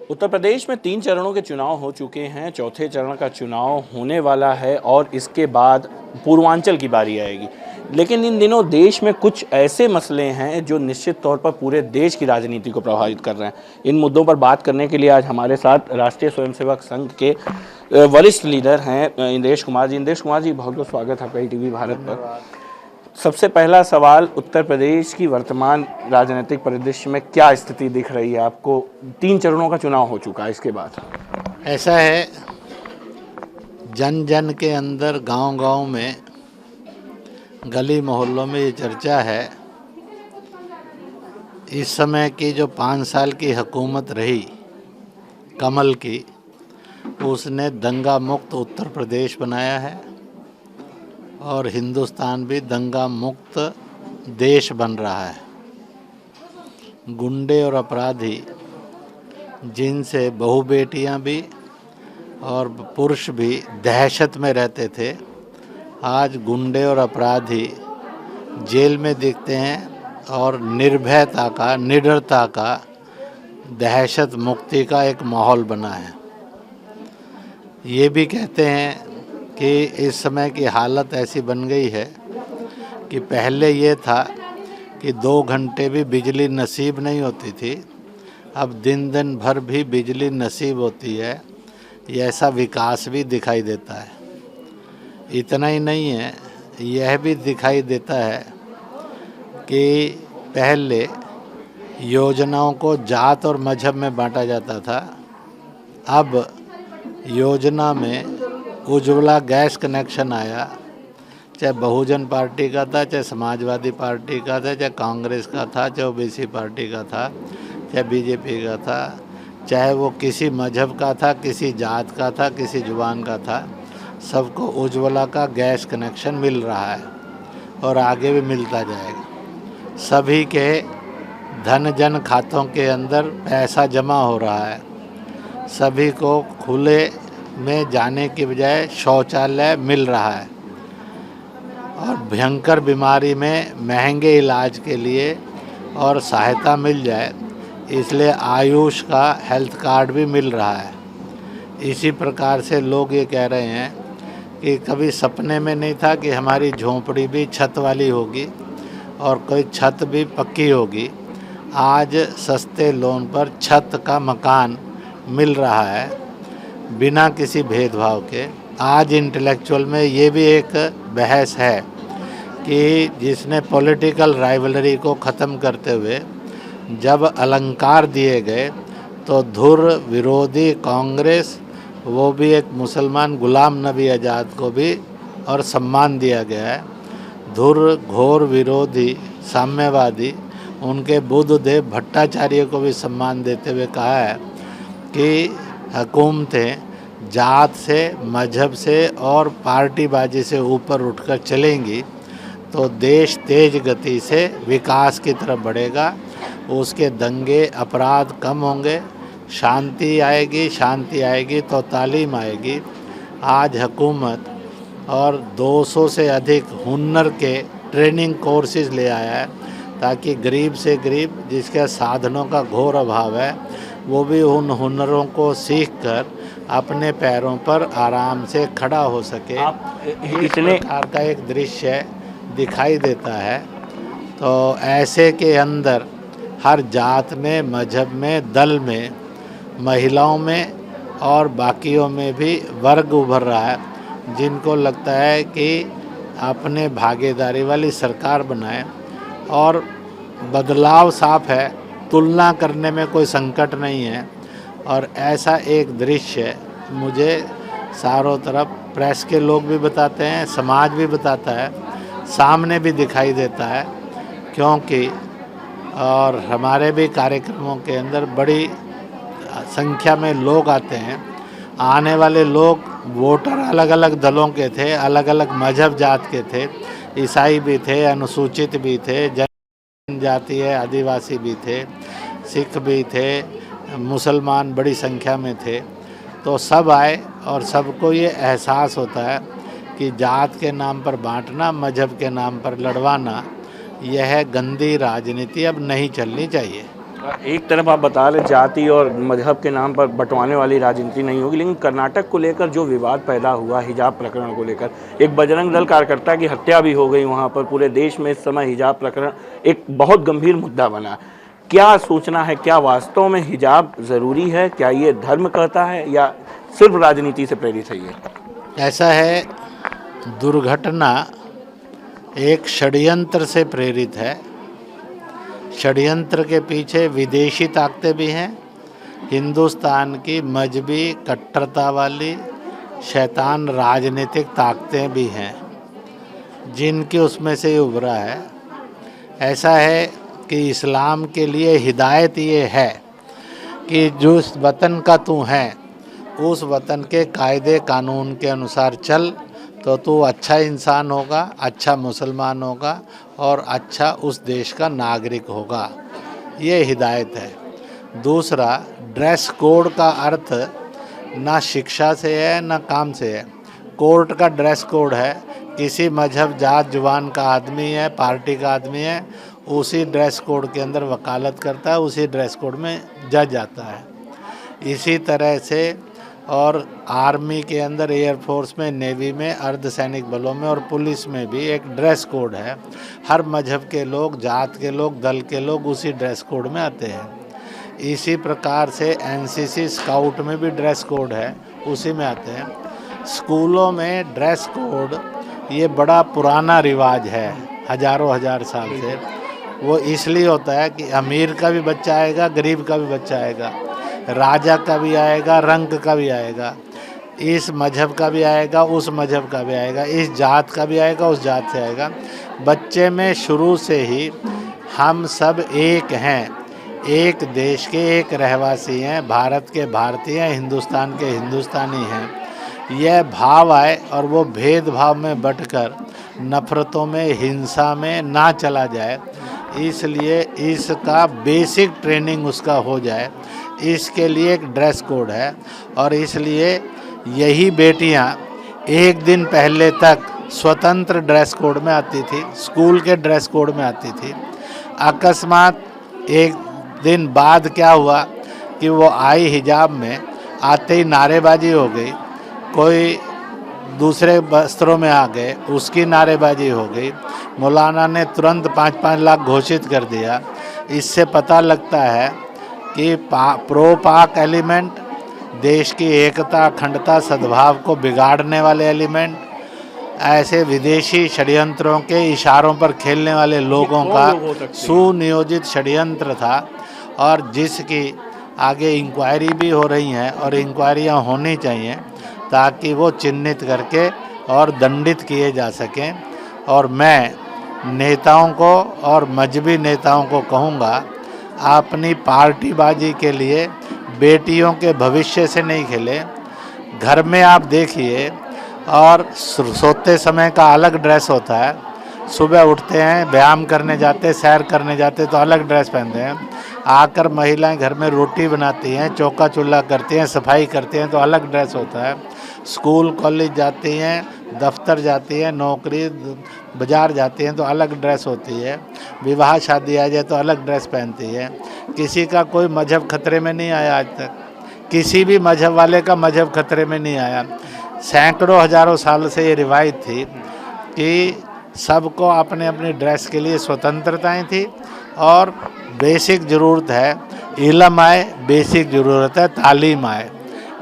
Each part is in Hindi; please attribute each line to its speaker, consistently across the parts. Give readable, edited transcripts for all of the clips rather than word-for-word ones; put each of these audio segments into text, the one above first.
Speaker 1: उत्तर प्रदेश में 3 चरणों के चुनाव हो चुके हैं। चौथे चरण का चुनाव होने वाला है और इसके बाद पूर्वांचल की बारी आएगी। लेकिन इन दिनों देश में कुछ ऐसे मसले हैं जो निश्चित तौर पर पूरे देश की राजनीति को प्रभावित कर रहे हैं। इन मुद्दों पर बात करने के लिए आज हमारे साथ राष्ट्रीय स्वयंसेवक संघ के वरिष्ठ लीडर हैं इंद्रेश कुमार जी। इंद्रेश कुमार जी, बहुत बहुत स्वागत है आपका ईटीवी भारत पर। सबसे पहला सवाल, उत्तर प्रदेश की वर्तमान राजनीतिक परिदृश्य में क्या स्थिति दिख रही है आपको? 3 चरणों का चुनाव हो चुका है, इसके बाद
Speaker 2: ऐसा है, जन जन के अंदर, गांव-गांव में, गली मोहल्लों में ये चर्चा है, इस समय की जो 5 साल की हुकूमत रही कमल की, उसने दंगा मुक्त उत्तर प्रदेश बनाया है और हिंदुस्तान भी दंगा मुक्त देश बन रहा है। गुंडे और अपराधी, जिनसे बहू बेटियां भी और पुरुष भी दहशत में रहते थे, आज गुंडे और अपराधी जेल में दिखते हैं और निर्भयता का, निडरता का, दहशत मुक्ति का एक माहौल बना है। ये भी कहते हैं कि इस समय की हालत ऐसी बन गई है कि पहले ये था कि 2 घंटे भी बिजली नसीब नहीं होती थी, अब दिन दिन भर भी बिजली नसीब होती है। ये ऐसा विकास भी दिखाई देता है। इतना ही नहीं है, यह भी दिखाई देता है कि पहले योजनाओं को जात और मजहब में बांटा जाता था, अब योजना में उज्ज्वला गैस कनेक्शन आया, चाहे बहुजन पार्टी का था, चाहे समाजवादी पार्टी का था, चाहे कांग्रेस का था, चाहे ओबीसी पार्टी का था, चाहे बीजेपी का था, चाहे वो किसी मजहब का था, किसी जात का था, किसी जुबान का था, सबको उज्ज्वला का गैस कनेक्शन मिल रहा है और आगे भी मिलता जाएगा। सभी के धन जन खातों के अंदर पैसा जमा हो रहा है। सभी को खुले में जाने की बजाय शौचालय मिल रहा है और भयंकर बीमारी में महंगे इलाज के लिए और सहायता मिल जाए, इसलिए आयुष का हेल्थ कार्ड भी मिल रहा है। इसी प्रकार से लोग ये कह रहे हैं कि कभी सपने में नहीं था कि हमारी झोंपड़ी भी छत वाली होगी और कोई छत भी पक्की होगी। आज सस्ते लोन पर छत का मकान मिल रहा है बिना किसी भेदभाव के। आज इंटेलेक्चुअल में ये भी एक बहस है कि जिसने पॉलिटिकल राइवलरी को ख़त्म करते हुए जब अलंकार दिए गए तो धुर विरोधी कांग्रेस, वो भी एक मुसलमान गुलाम नबी आज़ाद को भी और सम्मान दिया गया है। धुर घोर विरोधी साम्यवादी, उनके बुद्धदेव भट्टाचार्य को भी सम्मान देते हुए कहा है कि हुकूमतें जात से, मजहब से और पार्टीबाजी से ऊपर उठकर चलेंगी तो देश तेज गति से विकास की तरफ बढ़ेगा। उसके दंगे, अपराध कम होंगे, शांति आएगी, शांति आएगी तो तालीम आएगी। आज हुकूमत और 200 से अधिक हुनर के ट्रेनिंग कोर्सेज ले आया है ताकि गरीब से गरीब, जिसके साधनों का घोर अभाव है, वो भी उन हुनरों को सीखकर अपने पैरों पर आराम से खड़ा हो सके। इस प्रकार का एक दृश्य दिखाई देता है। तो ऐसे के अंदर हर जात में, मजहब में, दल में, महिलाओं में और बाकियों में भी वर्ग उभर रहा है जिनको लगता है कि अपने भागीदारी वाली सरकार बनाए और बदलाव साफ है, तुलना करने में कोई संकट नहीं है। और ऐसा एक दृश्य मुझे चारों तरफ प्रेस के लोग भी बताते हैं, समाज भी बताता है, सामने भी दिखाई देता है, क्योंकि और हमारे भी कार्यक्रमों के अंदर बड़ी संख्या में लोग आते हैं। आने वाले लोग वोटर अलग अलग दलों के थे, अलग अलग मजहब जात के थे, ईसाई भी थे, अनुसूचित भी थे, जनजातीय आदिवासी भी थे, सिख भी थे, मुसलमान बड़ी संख्या में थे। तो सब आए और सबको ये एहसास होता है कि जात के नाम पर बांटना, मजहब के नाम पर लड़वाना, यह गंदी राजनीति अब नहीं चलनी चाहिए।
Speaker 1: एक तरफ आप बता रहे जाति और मजहब के नाम पर बंटवाने वाली राजनीति नहीं होगी, लेकिन कर्नाटक को लेकर जो विवाद पैदा हुआ हिजाब प्रकरण को लेकर, एक बजरंग दल कार्यकर्ता की हत्या भी हो गई वहाँ पर, पूरे देश में इस समय हिजाब प्रकरण एक बहुत गंभीर मुद्दा बना। क्या सोचना है, क्या वास्तव में हिजाब ज़रूरी है? क्या ये धर्म कहता है या सिर्फ राजनीति से प्रेरित है? ये
Speaker 2: ऐसा है, दुर्घटना एक षड्यंत्र से प्रेरित है। षड्यंत्र के पीछे विदेशी ताकतें भी हैं, हिंदुस्तान की मजहबी कट्टरता वाली शैतान राजनीतिक ताकतें भी हैं, जिनकी उसमें से उभरा है। ऐसा है कि इस्लाम के लिए हिदायत ये है कि जो इस वतन का तू है उस वतन के कायदे कानून के अनुसार चल, तो तू अच्छा इंसान होगा, अच्छा मुसलमान होगा और अच्छा उस देश का नागरिक होगा। ये हिदायत है। दूसरा, ड्रेस कोड का अर्थ ना शिक्षा से है ना काम से है। कोर्ट का ड्रेस कोड है, किसी मजहब जात जुबान का आदमी है, पार्टी का आदमी है, उसी ड्रेस कोड के अंदर वकालत करता है, उसी ड्रेस कोड में जज आता है। इसी तरह से और आर्मी के अंदर, एयरफोर्स में, नेवी में, अर्धसैनिक बलों में और पुलिस में भी एक ड्रेस कोड है। हर मजहब के लोग, जात के लोग, दल के लोग उसी ड्रेस कोड में आते हैं। इसी प्रकार से एनसीसी स्काउट में भी ड्रेस कोड है, उसी में आते हैं। स्कूलों में ड्रेस कोड ये बड़ा पुराना रिवाज है, हजारों हजार साल से। वो इसलिए होता है कि अमीर का भी बच्चा आएगा, गरीब का भी बच्चा आएगा, राजा का भी आएगा, रंग का भी आएगा, इस मजहब का भी आएगा, उस मजहब का भी आएगा, इस जात का भी आएगा, उस जात से आएगा। बच्चे में शुरू से ही हम सब एक हैं, एक देश के एक रहवासी हैं, भारत के भारतीय हैं, हिंदुस्तान के हिंदुस्तानी हैं। यह भाव आए और वो भेदभाव में बंटकर नफ़रतों में, हिंसा में ना चला जाए, इसलिए इसका बेसिक ट्रेनिंग उसका हो जाए, इसके लिए एक ड्रेस कोड है। और इसलिए यही बेटियां एक दिन पहले तक स्वतंत्र ड्रेस कोड में आती थी, स्कूल के ड्रेस कोड में आती थी। अकस्मात एक दिन बाद क्या हुआ कि वो आई हिजाब में, आते ही नारेबाजी हो गई, कोई दूसरे वस्त्रों में आ गए, उसकी नारेबाजी हो गई। मौलाना ने तुरंत 5-5 लाख घोषित कर दिया। इससे पता लगता है कि प्रो पाक एलिमेंट, देश की एकता, अखंडता, सद्भाव को बिगाड़ने वाले एलिमेंट, ऐसे विदेशी षड्यंत्रों के इशारों पर खेलने वाले लोगों का सुनियोजित षड्यंत्र था, और जिसकी आगे इंक्वायरी भी हो रही हैं और इंक्वायरियां होनी चाहिए ताकि वो चिन्हित करके और दंडित किए जा सकें। और मैं नेताओं को और मजहबी नेताओं को कहूँगा, अपनी पार्टीबाजी के लिए बेटियों के भविष्य से नहीं खेले। घर में आप देखिए, और सोते समय का अलग ड्रेस होता है, सुबह उठते हैं, व्यायाम करने जाते, सैर करने जाते तो अलग ड्रेस पहनते हैं, आकर महिलाएं घर में रोटी बनाती हैं, चौका चूल्हा करती हैं, सफाई करती हैं तो अलग ड्रेस होता है। स्कूल कॉलेज जाती हैं, दफ्तर जाती हैं, नौकरी बाज़ार जाती हैं तो अलग ड्रेस होती है। विवाह शादी आ जाए तो अलग ड्रेस पहनती है। किसी का कोई मजहब खतरे में नहीं आया आज तक, किसी भी मजहब वाले का मजहब खतरे में नहीं आया। सैकड़ों हजारों साल से ये रिवायत थी कि सबको अपने अपने ड्रेस के लिए स्वतंत्रताएं थी। और बेसिक ज़रूरत है इल्म आए, बेसिक ज़रूरत है तालीम आए।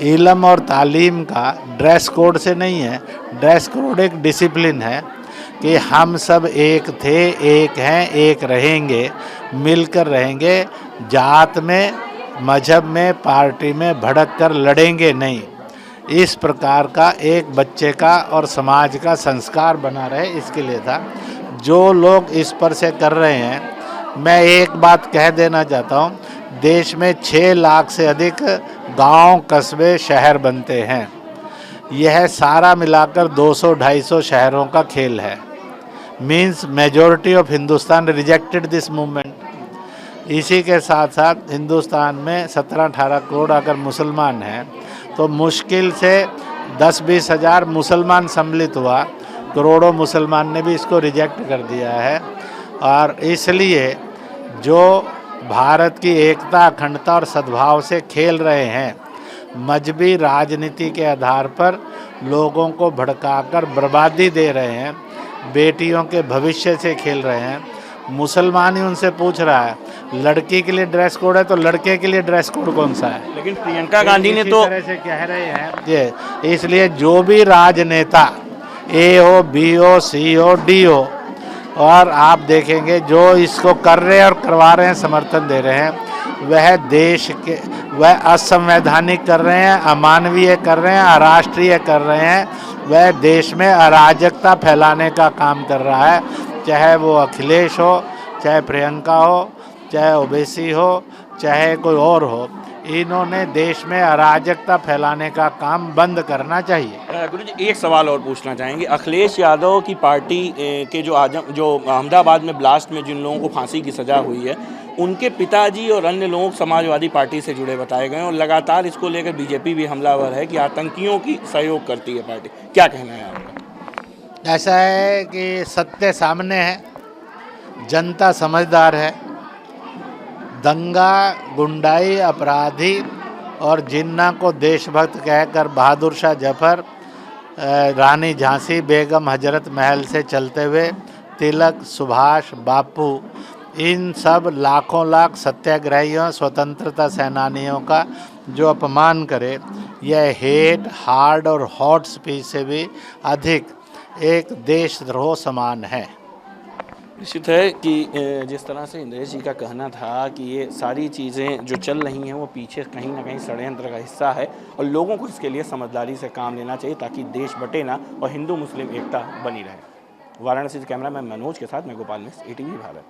Speaker 2: इल्म और तालीम का ड्रेस कोड से नहीं है, ड्रेस कोड एक डिसिप्लिन है कि हम सब एक थे, एक हैं, एक रहेंगे, मिलकर रहेंगे, जात में, मजहब में, पार्टी में भड़क कर लड़ेंगे नहीं। इस प्रकार का एक बच्चे का और समाज का संस्कार बना रहे, इसके लिए था। जो लोग इस पर से कर रहे हैं, मैं एक बात कह देना चाहता हूँ, देश में 6 लाख से अधिक गांव, कस्बे, शहर बनते हैं। यह सारा मिलाकर 200-250 शहरों का खेल है। Means majority of Hindustan rejected this movement. इसी के साथ साथ हिंदुस्तान में 17-18 करोड़ अगर मुसलमान हैं तो मुश्किल से 10-20 हज़ार मुसलमान सम्मिलित हुआ, करोड़ों मुसलमान ने भी इसको रिजेक्ट कर दिया है। और इसलिए जो भारत की एकता, अखंडता और सद्भाव से खेल रहे हैं। मजहबी राजनीति के आधार पर लोगों को भड़काकर बर्बादी दे रहे हैं, बेटियों के भविष्य से खेल रहे हैं। मुसलमान ही उनसे पूछ रहा है, लड़की के लिए ड्रेस कोड है तो लड़के के लिए ड्रेस कोड कौन सा है?
Speaker 1: लेकिन प्रियंका गांधी ने
Speaker 2: इसी
Speaker 1: तो
Speaker 2: तरह से कह रहे हैं ये। इसलिए जो भी राजनेता ए हो, बी हो, सी हो, डी हो, और आप देखेंगे जो इसको कर रहे हैं और करवा रहे हैं, समर्थन दे रहे हैं, वह असंवैधानिक कर रहे हैं, अमानवीय कर रहे हैं, अराष्ट्रीय कर रहे हैं। वह देश में अराजकता फैलाने का काम कर रहा है, चाहे वो अखिलेश हो, चाहे प्रियंका हो, चाहे ओवैसी हो, चाहे कोई और हो। इन्होंने देश में अराजकता फैलाने का काम बंद करना चाहिए।
Speaker 1: गुरु जी, एक सवाल और पूछना चाहेंगे। अखिलेश यादव की पार्टी के जो अहमदाबाद में ब्लास्ट में जिन लोगों को फांसी की सज़ा हुई है, उनके पिताजी और अन्य लोग समाजवादी पार्टी से जुड़े बताए गए, और लगातार इसको लेकर बीजेपी भी हमलावर है कि आतंकियों की सहयोग करती है पार्टी। क्या कहना है आपका?
Speaker 2: ऐसा है कि सत्य सामने है, जनता समझदार है। दंगा, गुंडाई, अपराधी और जिन्ना को देशभक्त कहकर बहादुर शाह जफर, रानी झांसी बेगम, हजरत महल से चलते हुए तिलक, सुभाष, बापू, इन सब लाखों लाख सत्याग्रहियों, स्वतंत्रता सेनानियों का जो अपमान करे, यह हेट, हार्ड और हॉट स्पीच से भी अधिक एक देशद्रोह समान है।
Speaker 1: निश्चित है कि जिस तरह से इंद्रेश जी का कहना था कि ये सारी चीज़ें जो चल रही हैं वो पीछे कहीं ना कहीं षड्यंत्र का हिस्सा है, और लोगों को इसके लिए समझदारी से काम लेना चाहिए ताकि देश बटे ना और हिंदू मुस्लिम एकता बनी रहे। वाराणसी से कैमरामैन मनोज के साथ मैं गोपाल मिश्र, ATV भारत।